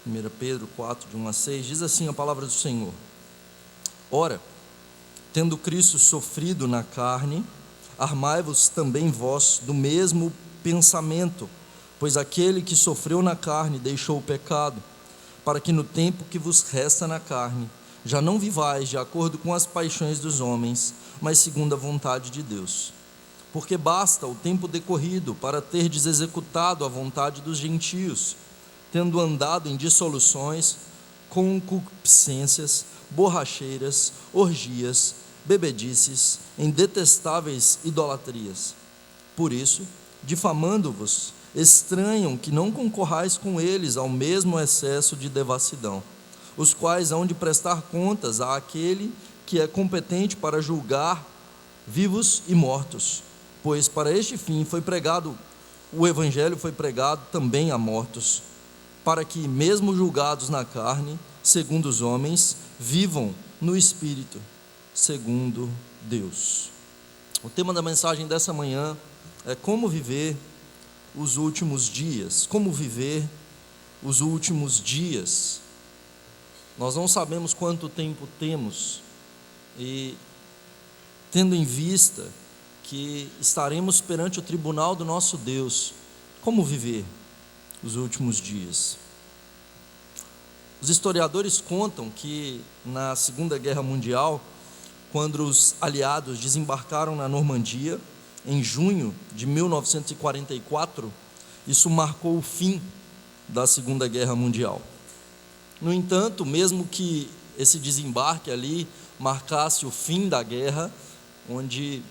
1 Pedro 4, de 1 a 6, diz assim a palavra do Senhor: Ora, tendo Cristo sofrido na carne, armai-vos também vós do mesmo pensamento, pois aquele que sofreu na carne deixou o pecado, para que no tempo que vos resta na carne, já não vivais de acordo com as paixões dos homens, mas segundo a vontade de Deus. Porque basta o tempo decorrido para terdes executado a vontade dos gentios, tendo andado em dissoluções, concupiscências, borracheiras, orgias, bebedices, em detestáveis idolatrias. Por isso, difamando-vos, estranham que não concorrais com eles ao mesmo excesso de devassidão, os quais hão de prestar contas àquele que é competente para julgar vivos e mortos, pois para este fim foi pregado, o evangelho foi pregado também a mortos, para que, mesmo julgados na carne, segundo os homens, vivam no espírito, segundo Deus. O tema da mensagem dessa manhã é como viver os últimos dias. Como viver os últimos dias. Nós não sabemos quanto tempo temos, e tendo em vista que estaremos perante o tribunal do nosso Deus, como viver os últimos dias? Os historiadores contam que na Segunda Guerra Mundial, quando os aliados desembarcaram na Normandia, em junho de 1944, isso marcou o fim da Segunda Guerra Mundial. No entanto, mesmo que esse desembarque ali marcasse o fim da guerra, onde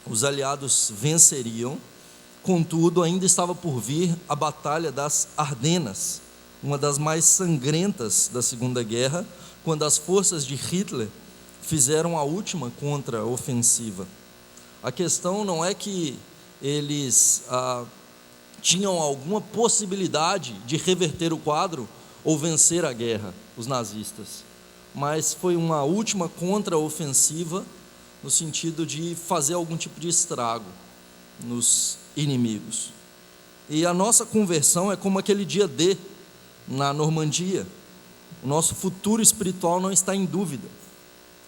os aliados venceriam, contudo, ainda estava por vir a Batalha das Ardenas, uma das mais sangrentas da Segunda Guerra, quando as forças de Hitler fizeram a última contra-ofensiva. A questão não é que eles tinham alguma possibilidade de reverter o quadro ou vencer a guerra, os nazistas, mas foi uma última contra-ofensiva no sentido de fazer algum tipo de estrago nos inimigos. E a nossa conversão é como aquele dia D na Normandia. O nosso futuro espiritual não está em dúvida.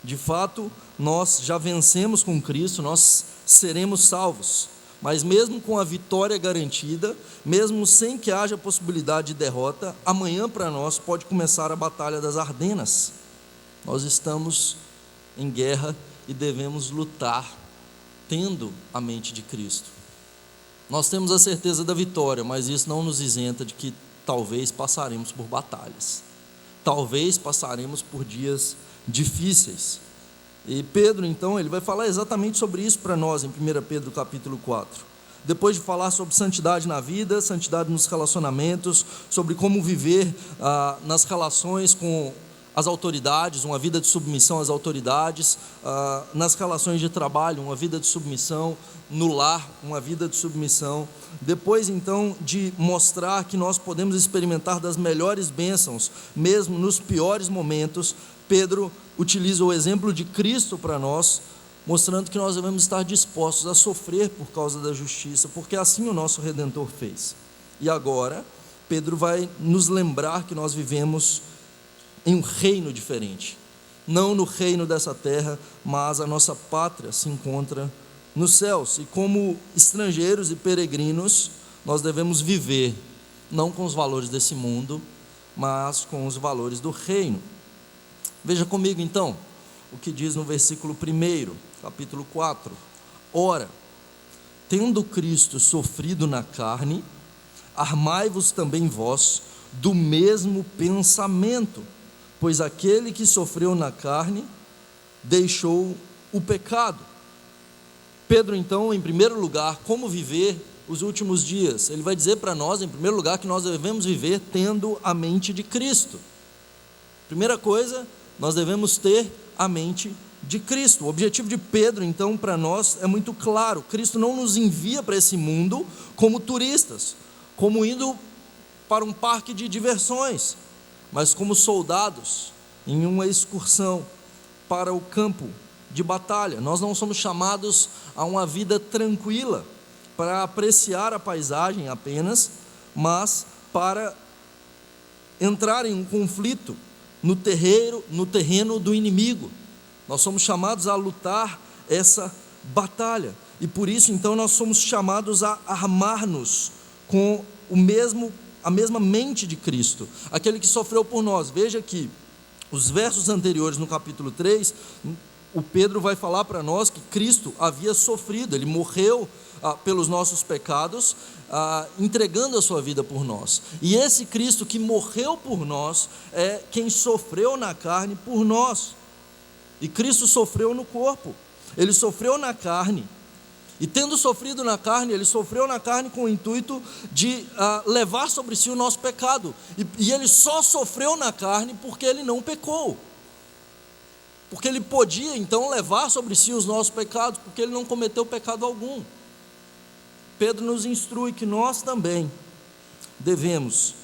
De fato, nós já vencemos com Cristo, nós seremos salvos. Mas mesmo com a vitória garantida, mesmo sem que haja possibilidade de derrota, amanhã para nós pode começar a Batalha das Ardenas. Nós estamos em guerra e devemos lutar, tendo a mente de Cristo. Nós temos a certeza da vitória, mas isso não nos isenta de que talvez passaremos por batalhas. Talvez passaremos por dias difíceis. E Pedro, então, ele vai falar exatamente sobre isso para nós em 1 Pedro capítulo 4. Depois de falar sobre santidade na vida, santidade nos relacionamentos, sobre como viver nas relações com as autoridades, uma vida de submissão às autoridades, nas relações de trabalho, uma vida de submissão, no lar, uma vida de submissão. Depois, então, de mostrar que nós podemos experimentar das melhores bênçãos, mesmo nos piores momentos, Pedro utiliza o exemplo de Cristo para nós, mostrando que nós devemos estar dispostos a sofrer por causa da justiça, porque assim o nosso Redentor fez. E agora, Pedro vai nos lembrar que nós vivemos em um reino diferente, não no reino dessa terra, mas a nossa pátria se encontra nos céus, e como estrangeiros e peregrinos, nós devemos viver, não com os valores desse mundo, mas com os valores do reino. Veja comigo então, o que diz no versículo 1, capítulo 4, Ora, tendo Cristo sofrido na carne, armai-vos também vós do mesmo pensamento, pois aquele que sofreu na carne, deixou o pecado. Pedro, então, em primeiro lugar, como viver os últimos dias? Ele vai dizer para nós, em primeiro lugar, que nós devemos viver tendo a mente de Cristo. Primeira coisa, nós devemos ter a mente de Cristo. O objetivo de Pedro, então, para nós é muito claro. Cristo não nos envia para esse mundo como turistas, como indo para um parque de diversões, mas como soldados em uma excursão para o campo de batalha. Nós não somos chamados a uma vida tranquila, para apreciar a paisagem apenas, mas para entrar em um conflito no terreno do inimigo. Nós somos chamados a lutar essa batalha, e por isso então nós somos chamados a armar-nos com a mesma mente de Cristo, aquele que sofreu por nós. Veja que os versos anteriores no capítulo 3, o Pedro vai falar para nós que Cristo havia sofrido, ele morreu pelos nossos pecados, entregando a sua vida por nós, e esse Cristo que morreu por nós é quem sofreu na carne por nós. E Cristo sofreu no corpo, ele sofreu na carne, e tendo sofrido na carne, ele sofreu na carne com o intuito de levar sobre si o nosso pecado, e ele só sofreu na carne porque ele não pecou, porque ele podia então levar sobre si os nossos pecados, porque ele não cometeu pecado algum. Pedro nos instrui que nós também devemos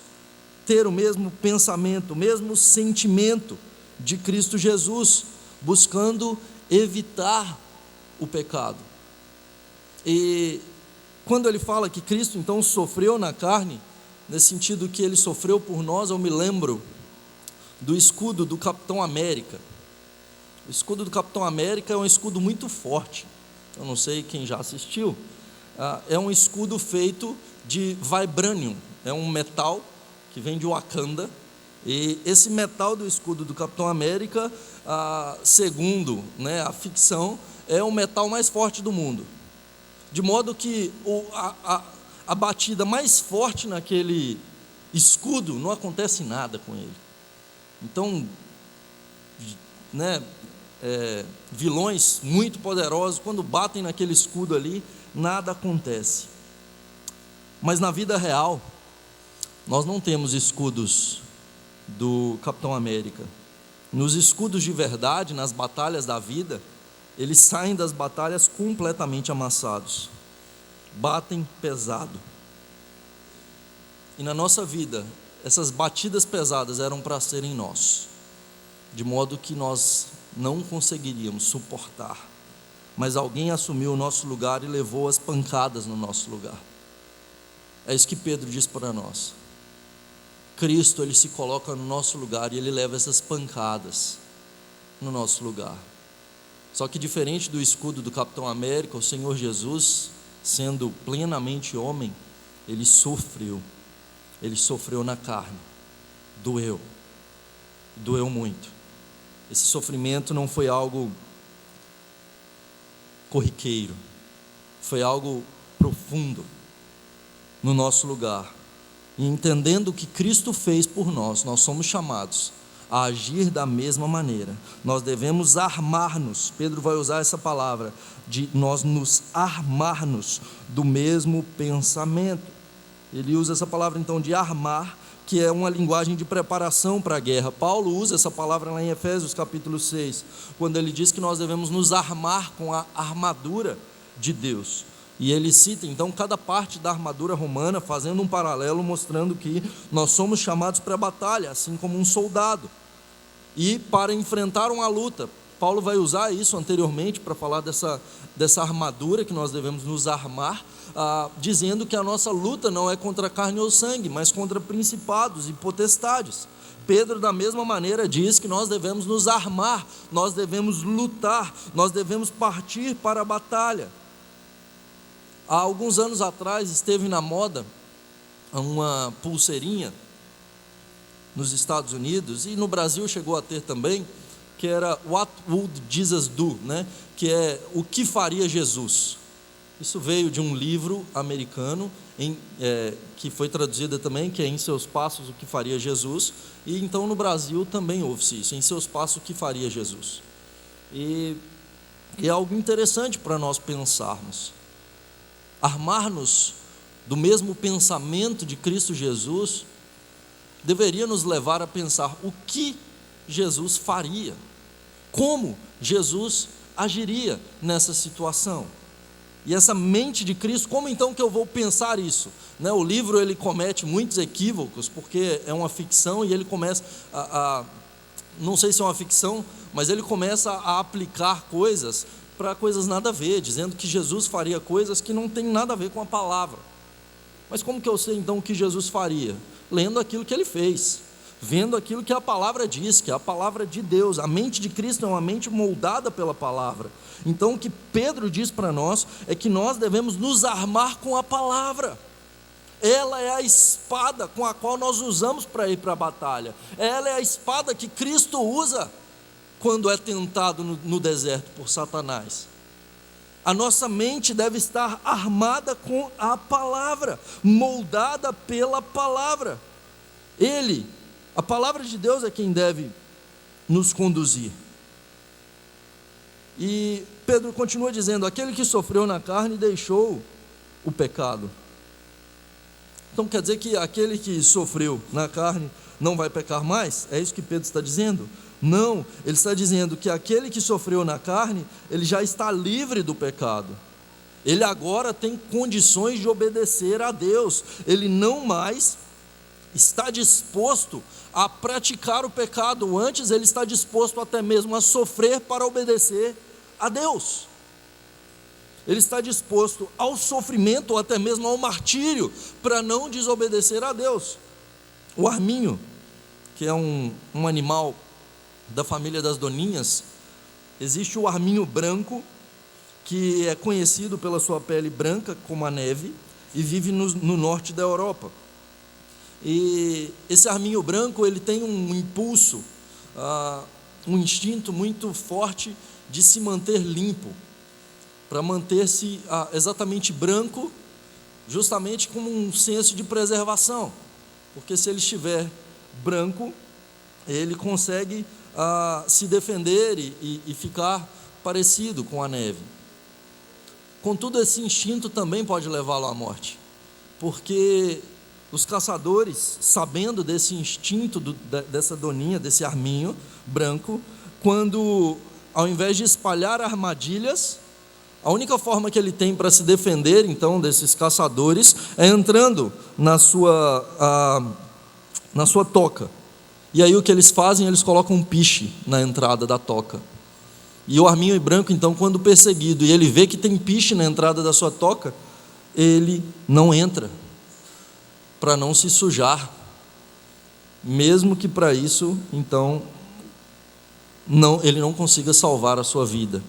ter o mesmo pensamento, o mesmo sentimento de Cristo Jesus, buscando evitar o pecado. E quando ele fala que Cristo então sofreu na carne, nesse sentido que ele sofreu por nós, eu me lembro do escudo do Capitão América. O escudo do Capitão América é um escudo muito forte, eu não sei quem já assistiu. É um escudo feito de vibranium, é um metal que vem de Wakanda, e esse metal do escudo do Capitão América, segundo a ficção, é o metal mais forte do mundo, de modo que a batida mais forte naquele escudo não acontece nada com ele. Então, vilões muito poderosos, quando batem naquele escudo ali, nada acontece. Mas na vida real, nós não temos escudos do Capitão América. Nos escudos de verdade, nas batalhas da vida, eles saem das batalhas completamente amassados, batem pesado. E na nossa vida, essas batidas pesadas eram para serem nós, de modo que nós não conseguiríamos suportar, mas alguém assumiu o nosso lugar e levou as pancadas no nosso lugar. É isso que Pedro diz para nós. Cristo, ele se coloca no nosso lugar e ele leva essas pancadas no nosso lugar. Só que diferente do escudo do Capitão América, o Senhor Jesus, sendo plenamente homem, ele sofreu na carne, doeu muito. Esse sofrimento não foi algo corriqueiro, foi algo profundo no nosso lugar. E entendendo o que Cristo fez por nós, nós somos chamados a agir da mesma maneira. Nós devemos armar-nos. Pedro vai usar essa palavra, de nós nos armar-nos do mesmo pensamento. Ele usa essa palavra então de armar, que é uma linguagem de preparação para a guerra. Paulo usa essa palavra lá em Efésios capítulo 6, quando ele diz que nós devemos nos armar com a armadura de Deus. E ele cita então cada parte da armadura romana, fazendo um paralelo, mostrando que nós somos chamados para a batalha, assim como um soldado, e para enfrentar uma luta. Paulo vai usar isso anteriormente para falar dessa armadura que nós devemos nos armar, dizendo que a nossa luta não é contra carne ou sangue, mas contra principados e potestades. Pedro, da mesma maneira, diz que nós devemos nos armar, nós devemos lutar, nós devemos partir para a batalha. Há alguns anos atrás esteve na moda uma pulseirinha nos Estados Unidos, e no Brasil chegou a ter também, que era What Would Jesus Do, que é o que faria Jesus. Isso veio de um livro americano, que foi traduzido também, que é Em Seus Passos, o que faria Jesus. E então no Brasil também houve-se isso, Em Seus Passos, o que faria Jesus. E é algo interessante para nós pensarmos. Armar-nos do mesmo pensamento de Cristo Jesus deveria nos levar a pensar o que Jesus faria, como Jesus agiria nessa situação. E essa mente de Cristo, como então que eu vou pensar isso? O livro ele comete muitos equívocos, porque é uma ficção, e ele começa não sei se é uma ficção, mas ele começa a aplicar coisas para coisas nada a ver, dizendo que Jesus faria coisas que não tem nada a ver com a palavra. Mas como que eu sei então o que Jesus faria? Lendo aquilo que ele fez. vendo aquilo que a palavra diz, que é a palavra de Deus. A mente de Cristo é uma mente moldada pela palavra. Então o que Pedro diz para nós é que nós devemos nos armar com a palavra. Ela é a espada com a qual nós usamos para ir para a batalha. Ela é a espada que Cristo usa quando é tentado no deserto por Satanás. A nossa mente deve estar armada com a palavra, moldada pela palavra. A palavra de Deus é quem deve nos conduzir. E Pedro continua dizendo: aquele que sofreu na carne deixou o pecado. Então quer dizer que aquele que sofreu na carne não vai pecar mais? É isso que Pedro está dizendo? Não, ele está dizendo que aquele que sofreu na carne, ele já está livre do pecado. Ele agora tem condições de obedecer a Deus. Ele não mais está disposto a praticar o pecado. Antes ele está disposto até mesmo a sofrer para obedecer a Deus. Ele está disposto ao sofrimento ou até mesmo ao martírio para não desobedecer a Deus. O arminho, que é um animal da família das doninhas, existe o arminho branco, que é conhecido pela sua pele branca como a neve e vive no norte da Europa. E esse arminho branco, ele tem um impulso, um instinto muito forte de se manter limpo, para manter-se exatamente branco, justamente como um senso de preservação, porque se ele estiver branco, ele consegue se defender e ficar parecido com a neve. Contudo, esse instinto também pode levá-lo à morte, porque os caçadores, sabendo desse instinto dessa doninha, desse arminho branco, quando, ao invés de espalhar armadilhas, a única forma que ele tem para se defender, então, desses caçadores, é entrando na sua toca. E aí o que eles fazem? Eles colocam um piche na entrada da toca. E o arminho branco, então, quando perseguido, e ele vê que tem piche na entrada da sua toca, ele não entra, para não se sujar, mesmo que para isso, então, ele não consiga salvar a sua vida.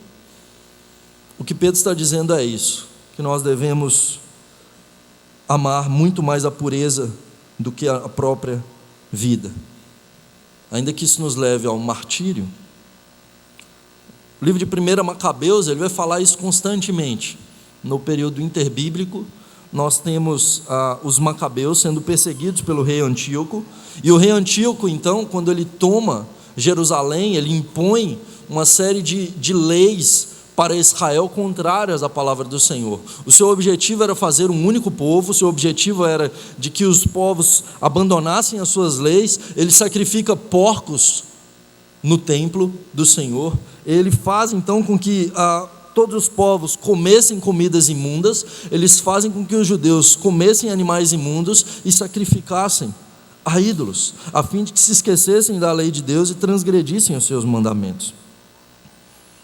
O que Pedro está dizendo é isso, que nós devemos amar muito mais a pureza do que a própria vida, ainda que isso nos leve ao martírio. O livro de 1 Macabeus, ele vai falar isso constantemente. No período interbíblico, nós temos os Macabeus sendo perseguidos pelo rei Antíoco, e o rei Antíoco, então, quando ele toma Jerusalém, ele impõe uma série de leis para Israel contrárias à palavra do Senhor. O seu objetivo era fazer um único povo, o seu objetivo era de que os povos abandonassem as suas leis. Ele sacrifica porcos no templo do Senhor. Ele faz então com que todos os povos comessem comidas imundas. Eles fazem com que os judeus comessem animais imundos e sacrificassem a ídolos, a fim de que se esquecessem da lei de Deus e transgredissem os seus mandamentos.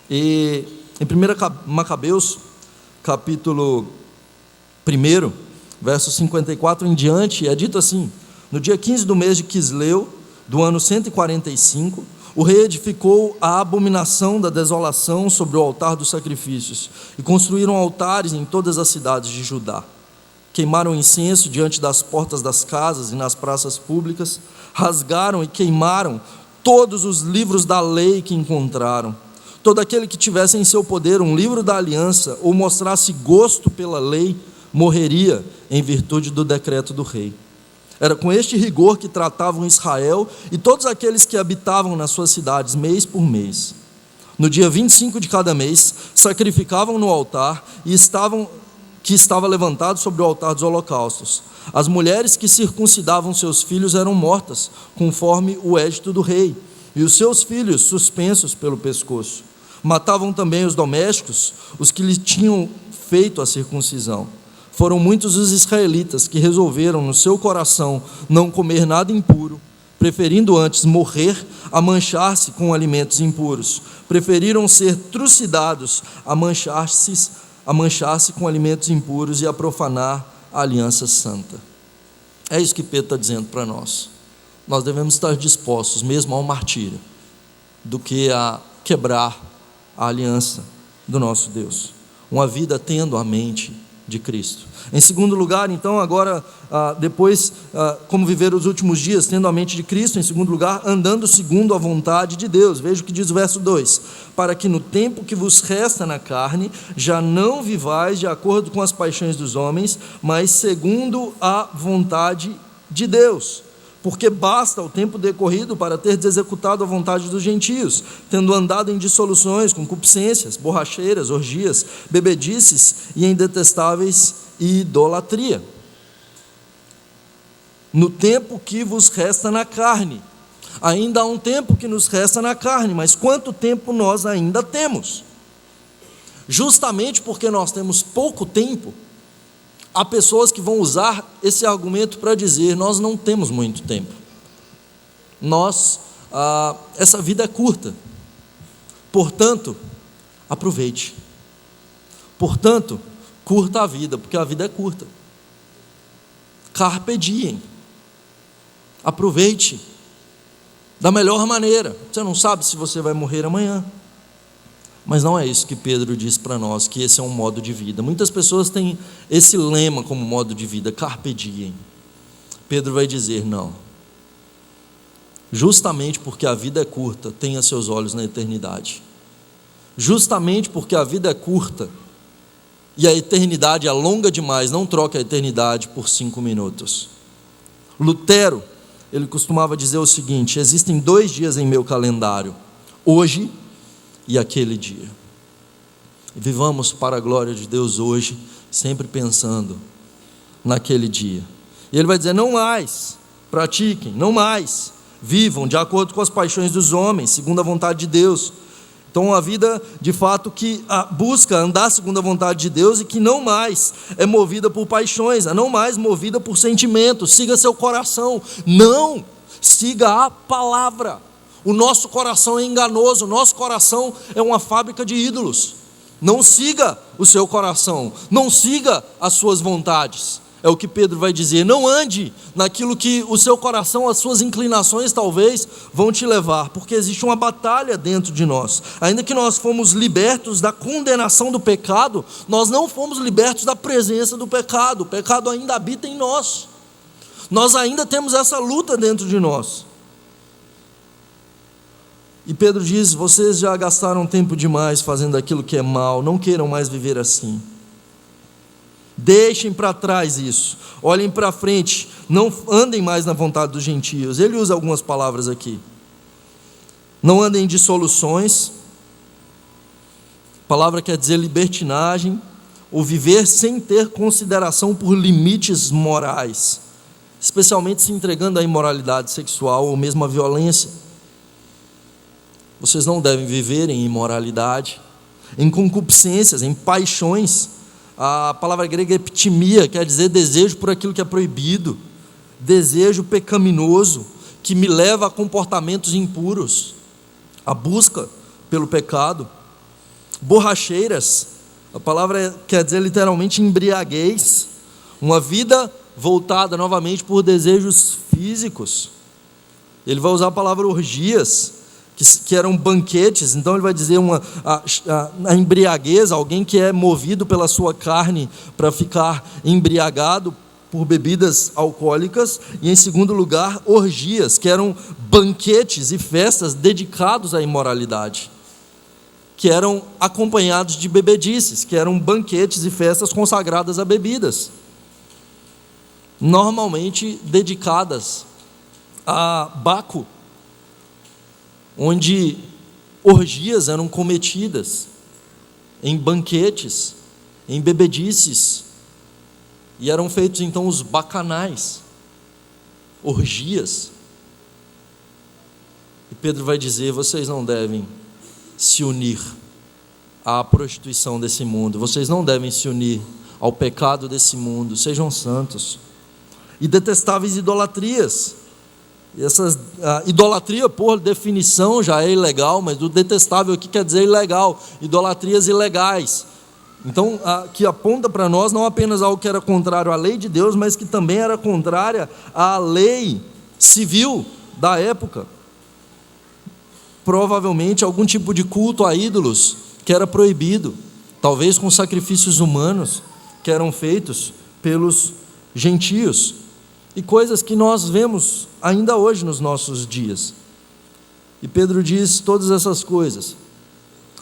E em 1 Macabeus, capítulo 1, verso 54 em diante, é dito assim: no dia 15 do mês de Quisleu, do ano 145, o rei edificou a abominação da desolação sobre o altar dos sacrifícios, e construíram altares em todas as cidades de Judá. Queimaram incenso diante das portas das casas e nas praças públicas, rasgaram e queimaram todos os livros da lei que encontraram. Todo aquele que tivesse em seu poder um livro da aliança, ou mostrasse gosto pela lei, morreria em virtude do decreto do rei. Era com este rigor que tratavam Israel e todos aqueles que habitavam nas suas cidades, mês por mês. No dia 25 de cada mês, sacrificavam no altar que estava levantado sobre o altar dos holocaustos. As mulheres que circuncidavam seus filhos eram mortas, conforme o edito do rei, e os seus filhos suspensos pelo pescoço. Matavam também os domésticos, os que lhe tinham feito a circuncisão. Foram muitos os israelitas que resolveram no seu coração não comer nada impuro, preferindo antes morrer a manchar-se com alimentos impuros. Preferiram ser trucidados a manchar-se com alimentos impuros e a profanar a aliança santa. É isso que Pedro está dizendo para nós. nós devemos estar dispostos mesmo ao martírio, do que a quebrar a aliança do nosso Deus. Uma vida tendo a mente de Cristo. Em segundo lugar, então, agora, depois, como viver os últimos dias tendo a mente de Cristo. Em segundo lugar, andando segundo a vontade de Deus. Veja o que diz o verso 2: para que no tempo que vos resta na carne, já não vivais de acordo com as paixões dos homens, mas segundo a vontade de Deus. Porque basta o tempo decorrido para ter executado a vontade dos gentios, tendo andado em dissoluções, concupiscências, borracheiras, orgias, bebedices e em detestáveis idolatria. No tempo que vos resta na carne. Ainda há um tempo que nos resta na carne, mas quanto tempo nós ainda temos? Justamente porque nós temos pouco tempo, há pessoas que vão usar esse argumento para dizer: nós não temos muito tempo, essa vida é curta, portanto, aproveite, portanto, curta a vida, porque a vida é curta. Carpe diem, aproveite da melhor maneira. Você não sabe se você vai morrer amanhã, mas não é isso que Pedro diz para nós, que esse é um modo de vida. Muitas pessoas têm esse lema como modo de vida: carpe diem. Pedro vai dizer: não, justamente porque a vida é curta, tenha seus olhos na eternidade. Justamente porque a vida é curta e a eternidade é longa demais, não troque a eternidade por 5 minutos. Lutero, ele costumava dizer o seguinte: existem 2 dias em meu calendário, hoje e aquele dia. Vivamos para a glória de Deus hoje, sempre pensando naquele dia. E ele vai dizer: não mais pratiquem, não mais vivam de acordo com as paixões dos homens, segundo a vontade de Deus. Então, uma vida de fato que busca andar segundo a vontade de Deus e que não mais é movida por paixões, não mais movida por sentimentos. Siga seu coração, não, siga a palavra. O nosso coração é enganoso, o nosso coração é uma fábrica de ídolos. Não siga o seu coração, não siga as suas vontades. É o que Pedro vai dizer: não ande naquilo que o seu coração, as suas inclinações talvez vão te levar, porque existe uma batalha dentro de nós. Ainda que nós fomos libertos da condenação do pecado, nós não fomos libertos da presença do pecado. O pecado ainda habita em nós. Nós ainda temos essa luta dentro de nós. E Pedro diz: vocês já gastaram tempo demais fazendo aquilo que é mal, não queiram mais viver assim. Deixem para trás isso, olhem para frente, não andem mais na vontade dos gentios. Ele usa algumas palavras aqui: não andem em dissoluções, a palavra quer dizer libertinagem, ou viver sem ter consideração por limites morais, especialmente se entregando à imoralidade sexual ou mesmo à violência. Vocês não devem viver em imoralidade, em concupiscências, em paixões. A palavra grega eptimia quer dizer desejo por aquilo que é proibido, desejo pecaminoso que me leva a comportamentos impuros, a busca pelo pecado. Borracheiras, a palavra quer dizer literalmente embriaguez, uma vida voltada novamente por desejos físicos. Ele vai usar a palavra orgias, que eram banquetes. Então ele vai dizer a embriaguez, alguém que é movido pela sua carne para ficar embriagado por bebidas alcoólicas. E em segundo lugar, orgias, que eram banquetes e festas dedicados à imoralidade, que eram acompanhados de bebedices, que eram banquetes e festas consagradas a bebidas, normalmente dedicadas a Baco, onde orgias eram cometidas em banquetes, em bebedices, e eram feitos então os bacanais, orgias. E Pedro vai dizer: vocês não devem se unir à prostituição desse mundo, vocês não devem se unir ao pecado desse mundo, sejam santos. E detestáveis idolatrias. E idolatria, por definição, já é ilegal, mas o detestável aqui quer dizer ilegal, idolatrias ilegais. Então, que aponta para nós não apenas algo que era contrário à lei de Deus, mas que também era contrária à lei civil da época. Provavelmente algum tipo de culto a ídolos que era proibido, talvez com sacrifícios humanos que eram feitos pelos gentios, e coisas que nós vemos ainda hoje nos nossos dias. E Pedro diz: todas essas coisas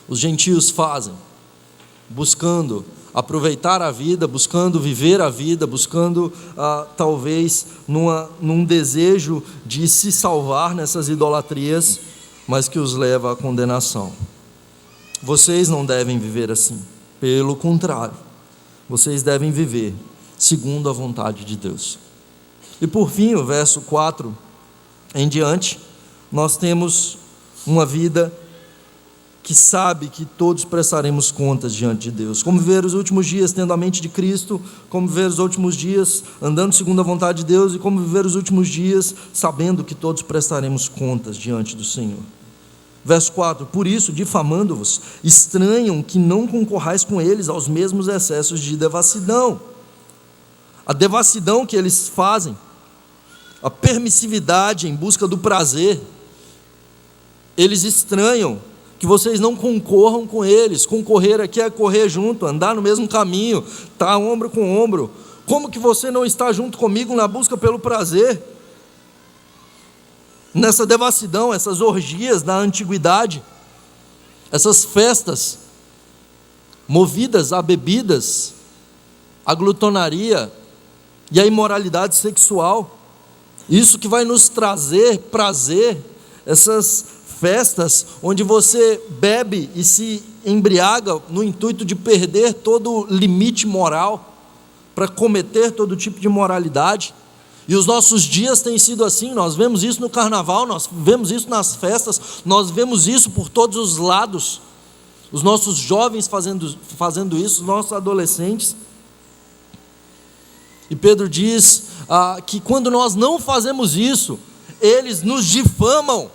os gentios fazem, buscando aproveitar a vida, buscando viver a vida, buscando talvez num desejo de se salvar nessas idolatrias, mas que os leva à condenação. Vocês não devem viver assim, pelo contrário, vocês devem viver segundo a vontade de Deus. E por fim, o verso 4 em diante, nós temos uma vida que sabe que todos prestaremos contas diante de Deus. Como viver os últimos dias tendo a mente de Cristo, como viver os últimos dias andando segundo a vontade de Deus, e como viver os últimos dias sabendo que todos prestaremos contas diante do Senhor. Verso 4: por isso, difamando-vos, estranham que não concorrais com eles aos mesmos excessos de devassidão. A devassidão que eles fazem, a permissividade em busca do prazer, eles estranham que vocês não concorram com eles. Concorrer aqui é correr junto, andar no mesmo caminho, estar ombro com ombro. Como que você não está junto comigo na busca pelo prazer? Nessa devassidão, essas orgias da antiguidade, essas festas movidas a bebidas, a glutonaria e a imoralidade sexual. Isso que vai nos trazer prazer, essas festas onde você bebe e se embriaga no intuito de perder todo o limite moral, para cometer todo tipo de imoralidade. E os nossos dias têm sido assim. Nós vemos isso no carnaval, nós vemos isso nas festas, nós vemos isso por todos os lados. Os nossos jovens fazendo isso, os nossos adolescentes. E Pedro diz que quando nós não fazemos isso, eles nos difamam.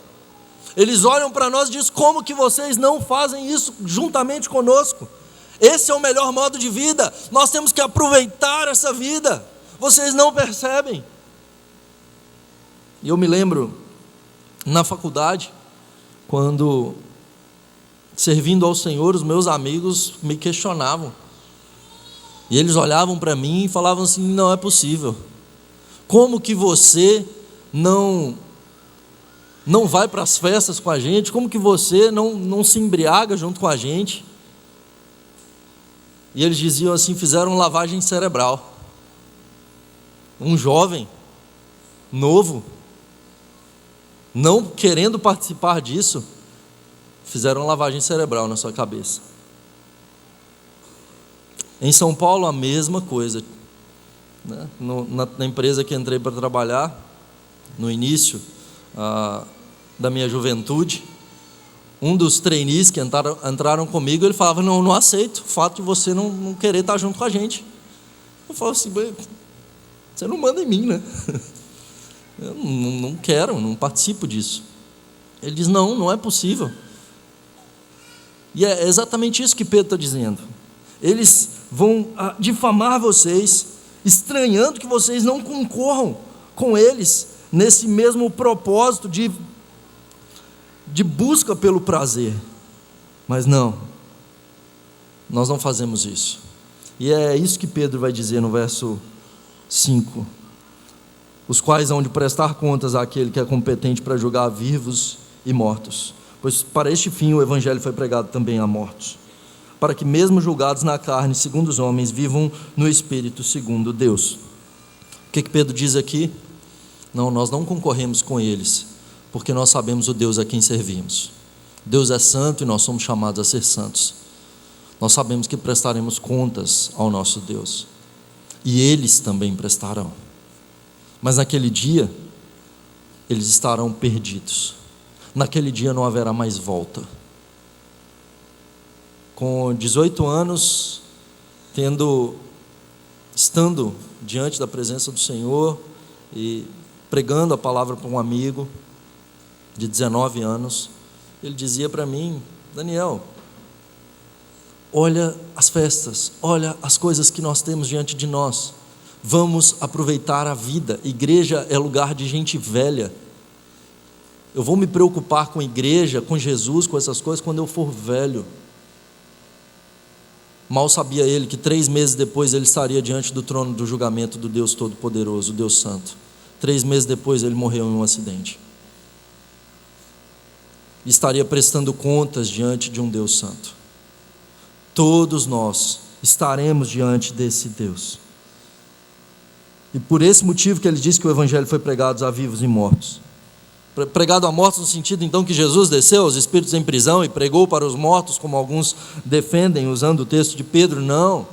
Eles olham para nós e dizem: como que vocês não fazem isso juntamente conosco? Esse é o melhor modo de vida, nós temos que aproveitar essa vida. Vocês não percebem? E eu me lembro, na faculdade, quando, servindo ao Senhor, os meus amigos me questionavam. E eles olhavam para mim e falavam assim: não é possível. Como que você não vai para as festas com a gente? Como que você não se embriaga junto com a gente? E eles diziam assim: fizeram lavagem cerebral. Um jovem, novo, não querendo participar disso, fizeram lavagem cerebral na sua cabeça. Em São Paulo, a mesma coisa, né? Na empresa que entrei para trabalhar, no início da minha juventude, um dos trainees que entraram comigo, ele falava: não aceito o fato de você não querer estar junto com a gente. Eu falo assim: você não manda em mim, né? Eu não quero, não participo disso. Ele diz: não é possível. E é exatamente isso que Pedro está dizendo. Eles vão difamar vocês, estranhando que vocês não concorram com eles nesse mesmo propósito de busca pelo prazer. Mas não, nós não fazemos isso. E é isso que Pedro vai dizer no verso 5: os quais hão de prestar contas àquele que é competente para julgar vivos e mortos, pois para este fim o evangelho foi pregado também a mortos, para que mesmo julgados na carne segundo os homens, vivam no espírito segundo Deus. O que Pedro diz aqui? Não, nós não concorremos com eles, porque nós sabemos o Deus a quem servimos. Deus é santo e nós somos chamados a ser santos. Nós sabemos que prestaremos contas ao nosso Deus, e eles também prestarão. Mas naquele dia, eles estarão perdidos. Naquele dia não haverá mais volta. Com 18 anos, estando diante da presença do Senhor e pregando a palavra para um amigo de 19 anos, ele dizia para mim: Daniel, olha as festas, olha as coisas que nós temos diante de nós, vamos aproveitar a vida. Igreja é lugar de gente velha. Eu vou me preocupar com igreja, com Jesus, com essas coisas quando eu for velho. Mal sabia ele que 3 meses depois ele estaria diante do trono do julgamento do Deus Todo-Poderoso, Deus Santo. 3 meses depois ele morreu em um acidente. Estaria prestando contas diante de um Deus Santo. Todos nós estaremos diante desse Deus. E por esse motivo que ele disse que o Evangelho foi pregado a vivos e mortos. Pregado a mortos no sentido então que Jesus desceu aos espíritos em prisão e pregou para os mortos, como alguns defendem usando o texto de Pedro. Não,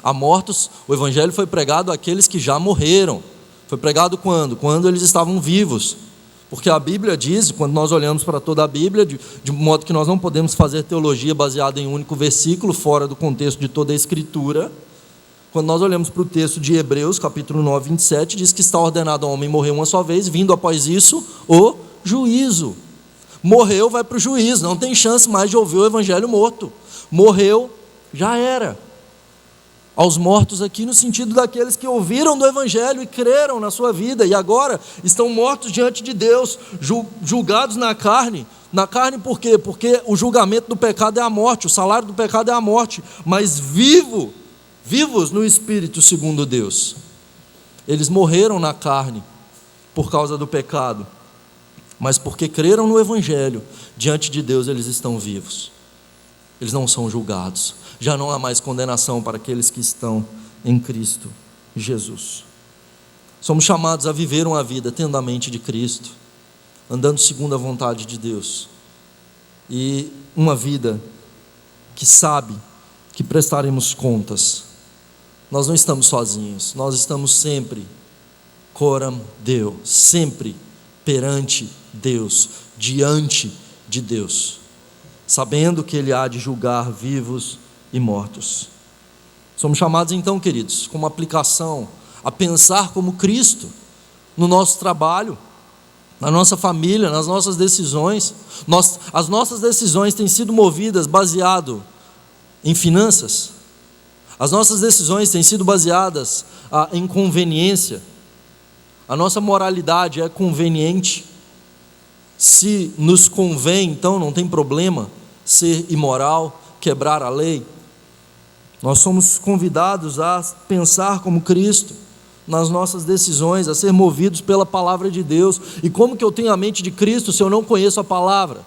a mortos o Evangelho foi pregado àqueles que já morreram. Foi pregado quando? Quando eles estavam vivos, porque a Bíblia diz, quando nós olhamos para toda a Bíblia, de modo que nós não podemos fazer teologia baseada em um único versículo, fora do contexto de toda a Escritura. Quando nós olhamos para o texto de Hebreus, capítulo 9, 27, diz que está ordenado ao homem morrer uma só vez, vindo após isso o juízo. Morreu, vai para o juízo, não tem chance mais de ouvir o Evangelho morto. Morreu, já era. Aos mortos aqui no sentido daqueles que ouviram do Evangelho e creram na sua vida, e agora estão mortos diante de Deus, julgados na carne. Na carne por quê? Porque o julgamento do pecado é a morte, o salário do pecado é a morte, mas vivos no Espírito segundo Deus. Eles morreram na carne por causa do pecado, mas porque creram no Evangelho, diante de Deus eles estão vivos. Eles não são julgados. Já não há mais condenação para aqueles que estão em Cristo Jesus. Somos chamados a viver uma vida tendo a mente de Cristo, andando segundo a vontade de Deus, e uma vida que sabe que prestaremos contas. Nós não estamos sozinhos, nós estamos sempre coram Deus, sempre perante Deus, diante de Deus, sabendo que Ele há de julgar vivos e mortos. Somos chamados então, queridos, como aplicação, a pensar como Cristo no nosso trabalho, na nossa família, nas nossas decisões. As nossas decisões têm sido movidas baseado em finanças. As nossas decisões têm sido baseadas em conveniência. A nossa moralidade é conveniente. Se nos convém, então não tem problema ser imoral, quebrar a lei. Nós somos convidados a pensar como Cristo nas nossas decisões, a ser movidos pela palavra de Deus. E como que eu tenho a mente de Cristo se eu não conheço a palavra?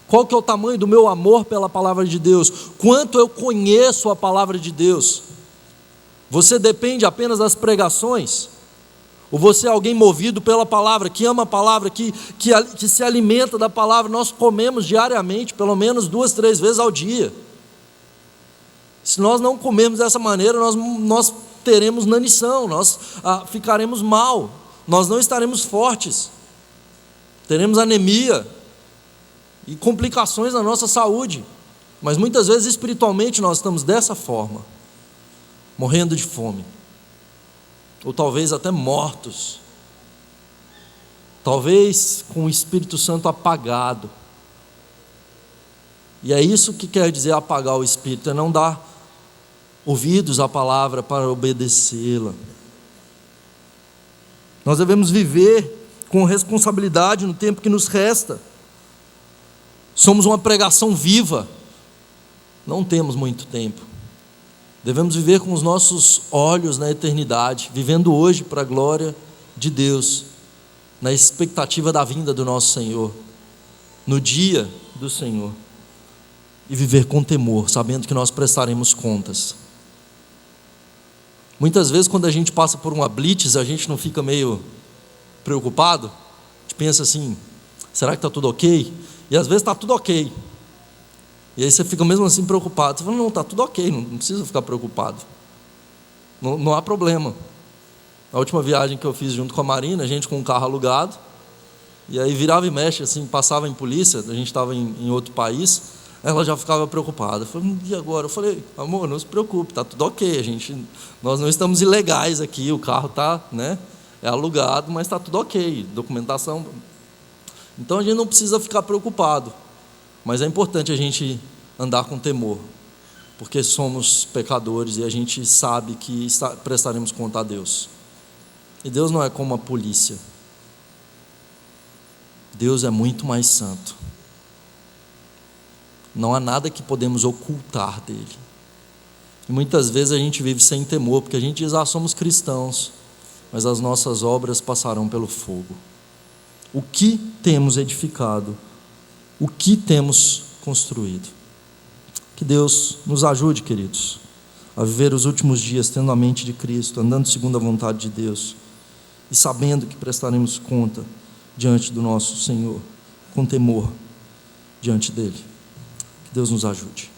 Qual que é o tamanho do meu amor pela palavra de Deus? Quanto eu conheço a palavra de Deus? Você depende apenas das pregações? Ou você é alguém movido pela palavra, que ama a palavra, que se alimenta da palavra? Nós comemos diariamente, pelo menos 2, 3 vezes ao dia. Se nós não comermos dessa maneira, nós teremos inanição, nós ficaremos mal, nós não estaremos fortes, teremos anemia e complicações na nossa saúde. Mas muitas vezes espiritualmente nós estamos dessa forma, morrendo de fome, ou talvez até mortos, talvez com o Espírito Santo apagado. E é isso que quer dizer apagar o Espírito, é não dar ouvidos à palavra para obedecê-la. Nós devemos viver com responsabilidade no tempo que nos resta. Somos uma pregação viva, não temos muito tempo. Devemos viver com os nossos olhos na eternidade, vivendo hoje para a glória de Deus, na expectativa da vinda do nosso Senhor, no dia do Senhor, e viver com temor, sabendo que nós prestaremos contas. Muitas vezes quando a gente passa por uma blitz, a gente não fica meio preocupado? A gente pensa assim, será que está tudo ok? E às vezes está tudo ok. E aí você fica mesmo assim preocupado. Você fala, não, está tudo ok, não precisa ficar preocupado. Não há problema. Na última viagem que eu fiz junto com a Marina, a gente com um carro alugado, e aí virava e mexe, assim, passava em polícia, a gente estava em outro país, ela já ficava preocupada. Eu falei, e agora? Eu falei, amor, não se preocupe, está tudo ok, nós não estamos ilegais aqui, o carro está, é alugado, mas está tudo ok, documentação. Então a gente não precisa ficar preocupado, mas é importante a gente andar com temor, porque somos pecadores e a gente sabe que prestaremos conta a Deus. E Deus não é como a polícia. Deus é muito mais santo. Não há nada que podemos ocultar dele. E muitas vezes a gente vive sem temor, porque a gente diz, somos cristãos, mas as nossas obras passarão pelo fogo. O que temos edificado, o que temos construído. Que Deus nos ajude, queridos, a viver os últimos dias tendo a mente de Cristo, andando segundo a vontade de Deus e sabendo que prestaremos conta diante do nosso Senhor, com temor diante dele. Que Deus nos ajude.